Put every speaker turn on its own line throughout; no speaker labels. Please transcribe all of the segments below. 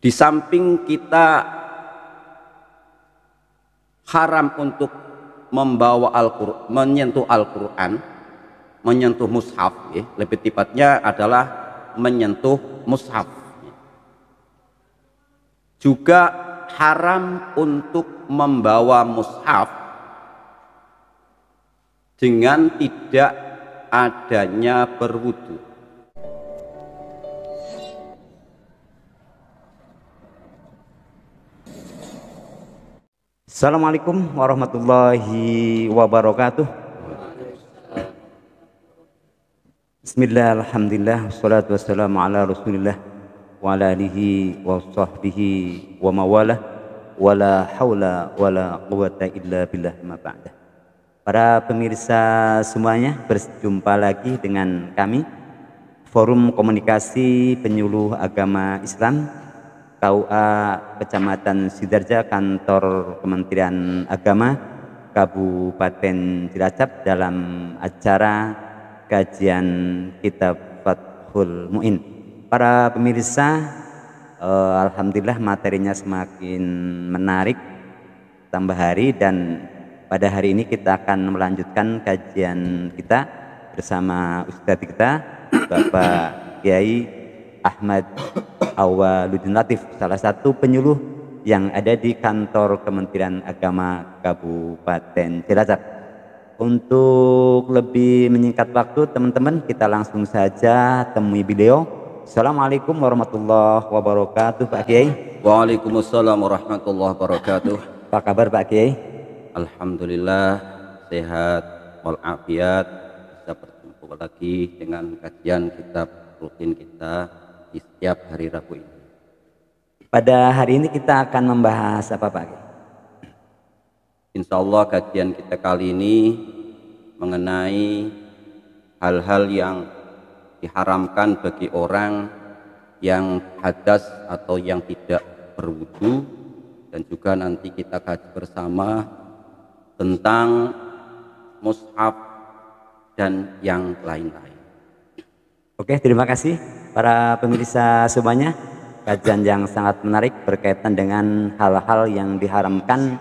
Di samping kita haram untuk membawa Al-Qur'an, menyentuh Al-Qur'an, menyentuh mushaf, ya, lebih tepatnya adalah menyentuh mushaf. Juga haram untuk membawa mushaf dengan tidak adanya berwudu.
Assalamualaikum warahmatullahi wabarakatuh. Bismillah, alhamdulillah, wassalatu wassalamu ala rasulillah wa ala alihi wa sahbihi wa mawalah, wa la hawla wa la quwata illa billah ma ba'dah. Para pemirsa semuanya, berjumpa lagi dengan kami Forum Komunikasi Penyuluh Agama Islam KUA Kecamatan Sidarja, Kantor Kementerian Agama Kabupaten Cilacap, dalam acara kajian Kitab Fathul Mu'in. Para pemirsa, alhamdulillah materinya semakin menarik tambah hari, dan pada hari ini kita akan melanjutkan kajian kita bersama Ustadz kita, Bapak Kiai Ahmad Awwaluddin Latif, salah satu penyuluh yang ada di Kantor Kementerian Agama Kabupaten Cilacap. Untuk lebih menyingkat waktu, teman-teman, kita langsung saja temui beliau. Assalamualaikum warahmatullahi wabarakatuh, Pak Kiai.
Waalaikumsalam warahmatullahi wabarakatuh.
Apa kabar, Pak Kiai?
Alhamdulillah sehat walafiat, bisa berjumpa lagi dengan kajian kitab rutin kita di setiap hari Rabu ini.
Pada hari ini kita akan membahas apa, Pak?
Insya Allah kajian kita kali ini mengenai hal-hal yang diharamkan bagi orang yang hadas atau yang tidak berwudu, dan juga nanti kita kaji bersama tentang mushaf dan yang lain-lain.
Oke, terima kasih para pemirsa semuanya. Kajian yang sangat menarik berkaitan dengan hal-hal yang diharamkan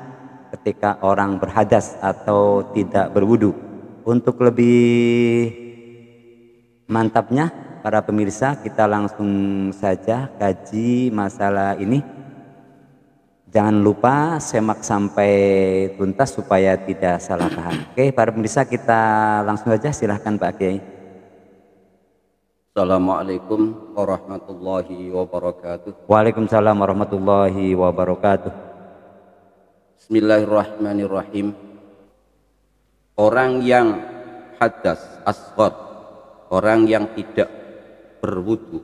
ketika orang berhadas atau tidak berwudu. Untuk lebih mantapnya, para pemirsa, kita langsung saja kaji masalah ini. Jangan lupa semak sampai tuntas supaya tidak salah paham. Oke, para pemirsa, kita langsung saja, silahkan Pak Kiai.
Assalamualaikum warahmatullahi wabarakatuh.
Waalaikumsalam warahmatullahi wabarakatuh.
Bismillahirrahmanirrahim. Orang yang hadas asghar, orang yang tidak berwudu,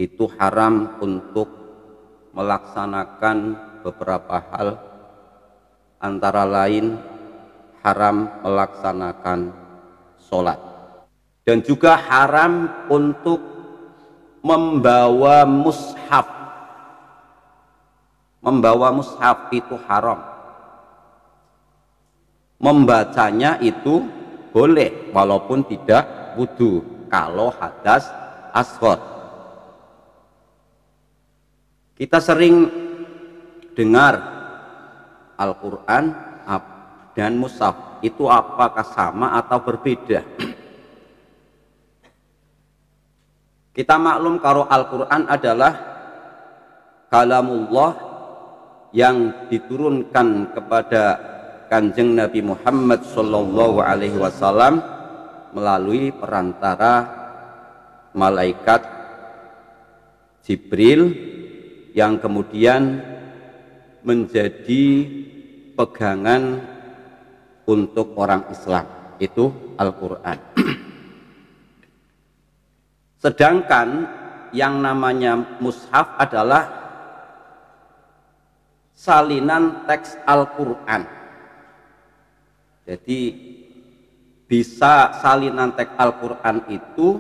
itu haram untuk melaksanakan beberapa hal, antara lain haram melaksanakan sholat, dan juga haram untuk membawa mushaf. Membawa mushaf itu haram. Membacanya itu boleh walaupun tidak wudu kalau hadas asghar. Kita sering dengar Al-Quran dan mushaf itu apakah sama atau berbeda? Kita maklum kalau Al-Quran adalah kalamullah yang diturunkan kepada Kanjeng Nabi Muhammad Sallallahu Alaihi Wasallam melalui perantara malaikat Jibril, yang kemudian menjadi pegangan untuk orang Islam, itu Al-Quran. Sedangkan yang namanya mushaf adalah salinan teks Al-Quran. Jadi bisa salinan teks Al-Quran itu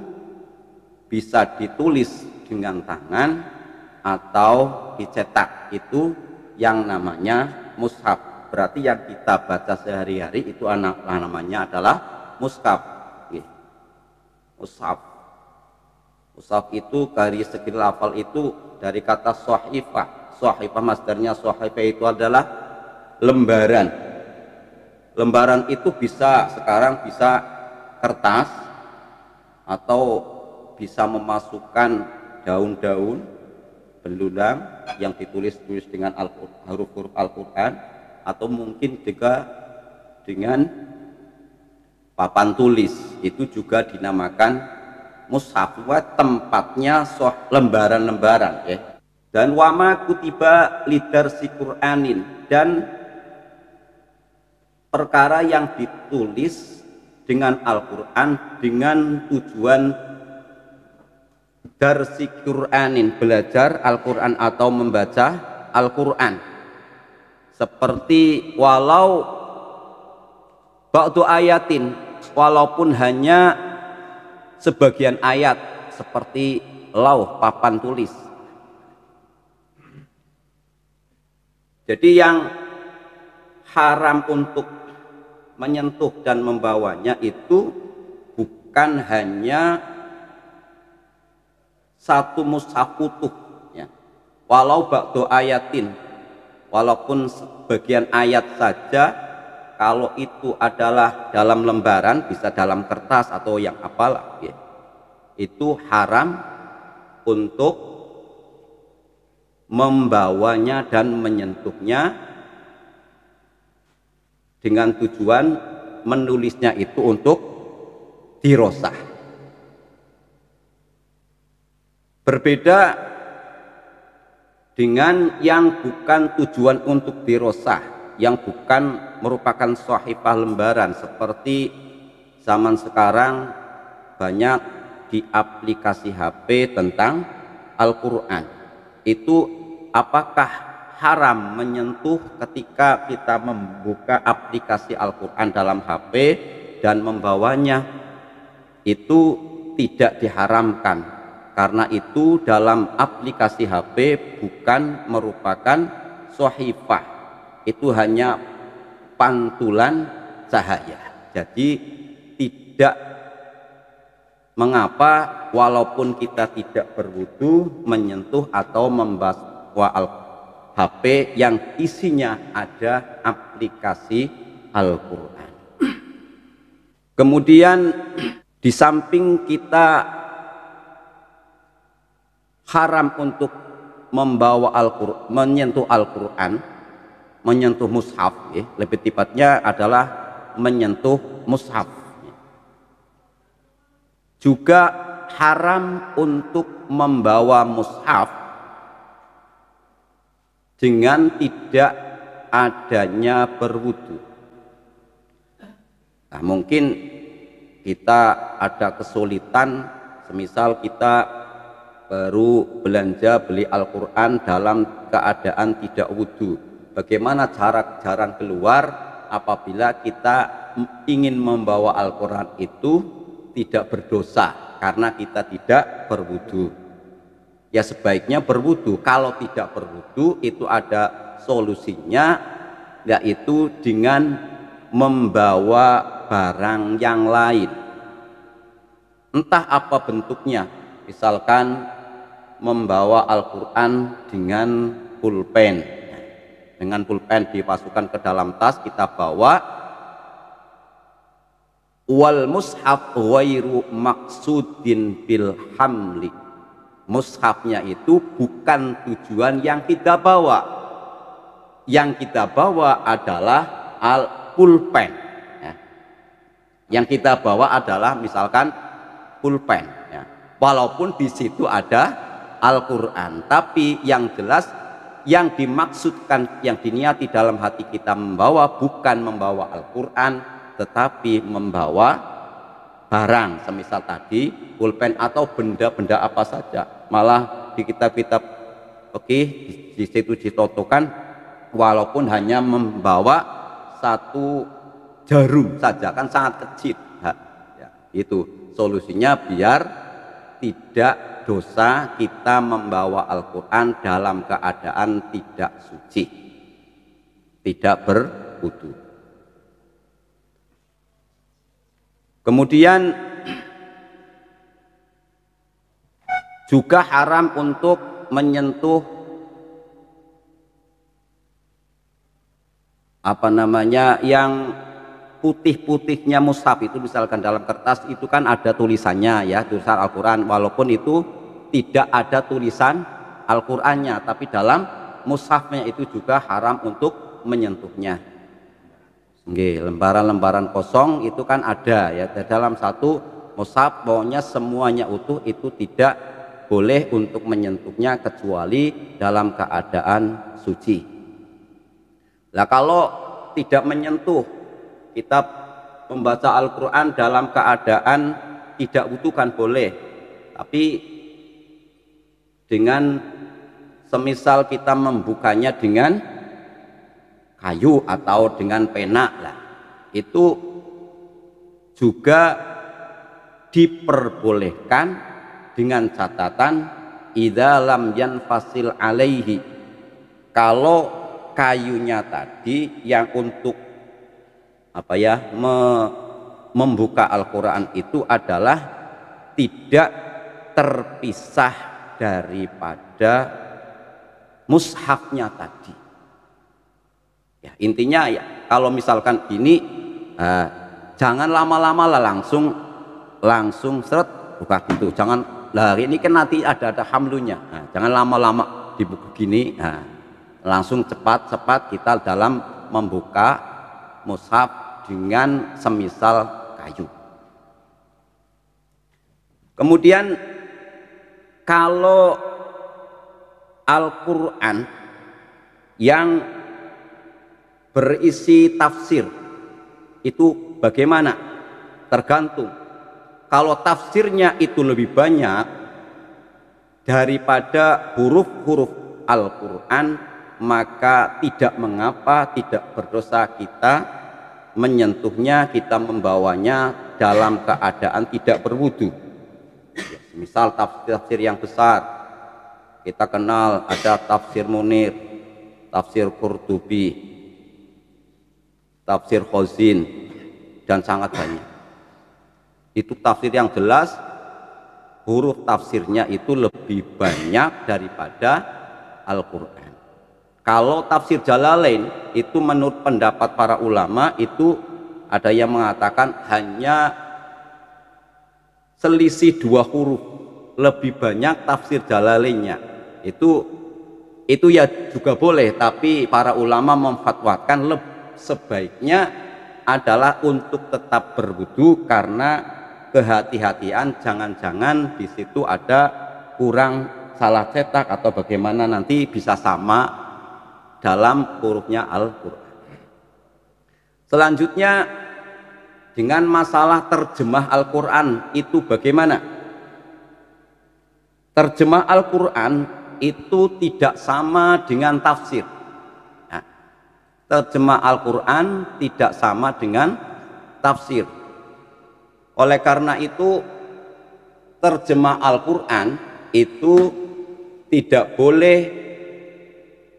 bisa ditulis dengan tangan atau dicetak, itu yang namanya mushaf. Berarti yang kita baca sehari-hari itu namanya adalah mushaf. Mushaf. Mushaf itu dari segi lafal itu dari kata shahifah. Shahifah masdarnya shahifah itu adalah lembaran. Lembaran itu bisa sekarang bisa kertas atau bisa memasukkan daun-daun belulang yang ditulis-tulis dengan huruf-huruf Al-Quran, atau mungkin juga dengan papan tulis, itu juga dinamakan mushaf. Tempatnya lembaran-lembaran ya. Dan wama kutiba lidarsi Qur'anin, dan perkara yang ditulis dengan Al-Quran dengan tujuan darsi Qur'anin, belajar Al-Quran atau membaca Al-Quran, seperti walau ba'du ayatin, walaupun hanya sebagian ayat, seperti lauh, papan tulis. Jadi yang haram untuk menyentuh dan membawanya itu bukan hanya satu mushaf utuh ya. Walau ba'du ayatin, walaupun sebagian ayat saja, kalau itu adalah dalam lembaran, bisa dalam kertas atau yang apalah ya, itu haram untuk membawanya dan menyentuhnya dengan tujuan menulisnya itu untuk dirosah. Berbeda dengan yang bukan tujuan untuk dirosah, yang bukan merupakan shahifah lembaran, seperti zaman sekarang banyak di aplikasi HP tentang Al-Quran. Itu apakah haram menyentuh ketika kita membuka aplikasi Al-Quran dalam HP dan membawanya? Itu tidak diharamkan, karena itu dalam aplikasi HP bukan merupakan shahifah, itu hanya pantulan cahaya. Jadi tidak mengapa walaupun kita tidak berwudu menyentuh atau membawa HP yang isinya ada aplikasi Al-Quran. Kemudian di samping kita haram untuk membawa Al-Quran, menyentuh Al-Quran, menyentuh mushaf ya, lebih tepatnya adalah menyentuh mushaf, juga haram untuk membawa mushaf dengan tidak adanya berwudu. Nah, mungkin kita ada kesulitan, semisal kita baru belanja beli Al-Quran dalam keadaan tidak wudu. Bagaimana cara jalan keluar apabila kita ingin membawa Al-Quran itu tidak berdosa karena kita tidak berwudu? Ya sebaiknya berwudu. Kalau tidak berwudu itu ada solusinya, yaitu dengan membawa barang yang lain. Entah apa bentuknya, misalkan membawa Al-Quran dengan pulpen. Dengan pulpen dimasukkan ke dalam tas, kita bawa. Wal mushaf ghairu maksudin bil hamli, mushafnya itu bukan tujuan yang kita bawa. Yang kita bawa adalah pulpen ya. Yang kita bawa adalah misalkan pulpen ya. Walaupun di situ ada Al-Quran, tapi yang jelas yang dimaksudkan, yang diniati dalam hati kita membawa bukan membawa Al-Quran, tetapi membawa barang, semisal tadi pulpen atau benda-benda apa saja. Malah di kitab-kitab di situ ditotokan walaupun hanya membawa satu jarum saja, kan sangat kecil ya, itu solusinya biar tidak dosa kita membawa Al-Quran dalam keadaan tidak suci, tidak berwudu. Kemudian Juga haram untuk menyentuh yang putih-putihnya mushaf itu, misalkan dalam kertas itu kan ada tulisannya ya, tulisan Al-Quran, walaupun itu tidak ada tulisan Al-Qurannya, tapi dalam mushafnya itu juga haram untuk menyentuhnya. Lembaran-lembaran kosong itu kan ada ya, dalam satu mushaf pokoknya semuanya utuh, itu tidak boleh untuk menyentuhnya kecuali dalam keadaan suci. Nah, kalau tidak menyentuh, kita membaca Al-Quran dalam keadaan tidak utuh kan boleh, tapi dengan semisal kita membukanya dengan kayu atau dengan pena lah, itu juga diperbolehkan dengan catatan idza lam yanfasil alaihi, kalau kayunya tadi yang untuk membuka Al-Quran itu adalah tidak terpisah daripada mushafnya tadi ya. Intinya ya, kalau misalkan ini jangan lama-lama lah, langsung seret buka gitu, jangan lah, ini kan nanti ada hamlunya. Jangan lama-lama dibuka gini, langsung cepat-cepat kita dalam membuka mushaf dengan semisal kayu. Kemudian kalau Al-Quran yang berisi tafsir itu bagaimana? Tergantung. Kalau tafsirnya itu lebih banyak daripada huruf-huruf Al-Quran, maka tidak mengapa, tidak berdosa kita menyentuhnya, kita membawanya dalam keadaan tidak berwudu. Misal tafsir yang besar, kita kenal ada tafsir Munir, tafsir Qurtubi, tafsir Khazin, dan sangat banyak. Itu tafsir yang jelas, huruf tafsirnya itu lebih banyak daripada Al-Quran. Kalau tafsir Jalalain itu menurut pendapat para ulama itu ada yang mengatakan hanya selisih 2 huruf lebih banyak tafsir Jalalainnya. Itu ya juga boleh, tapi para ulama memfatwakan sebaiknya adalah untuk tetap berwudu karena kehati-hatian, jangan-jangan di situ ada kurang salah cetak atau bagaimana, nanti bisa sama dalam hurufnya Al-Quran. Selanjutnya dengan masalah terjemah Al-Quran itu bagaimana? Terjemah Al-Quran itu tidak sama dengan tafsir. Nah, terjemah Al-Quran tidak sama dengan tafsir. Oleh karena itu terjemah Al-Quran itu tidak boleh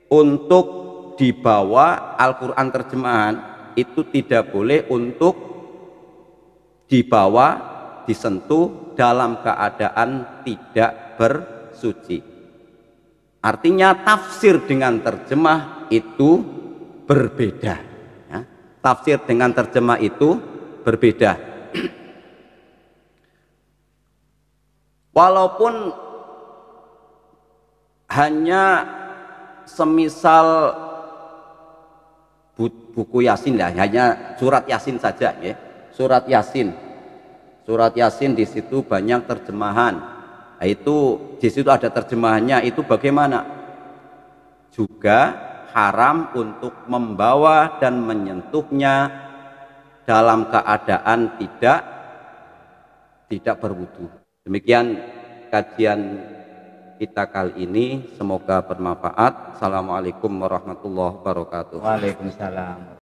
untuk dibawa, Al-Quran terjemahan itu tidak boleh untuk dibawa, disentuh dalam keadaan tidak bersuci. Artinya tafsir dengan terjemah itu berbeda ya. Tafsir dengan terjemah itu berbeda. Walaupun hanya semisal buku Yasin lah, hanya surat Yasin saja ya. Surat Yasin di situ banyak terjemahan. Nah, itu di situ ada terjemahannya, itu bagaimana? Juga haram untuk membawa dan menyentuhnya dalam keadaan tidak berwudu. Demikian kajian kita kali ini, semoga bermanfaat. Assalamualaikum warahmatullahi wabarakatuh.
Waalaikumsalam.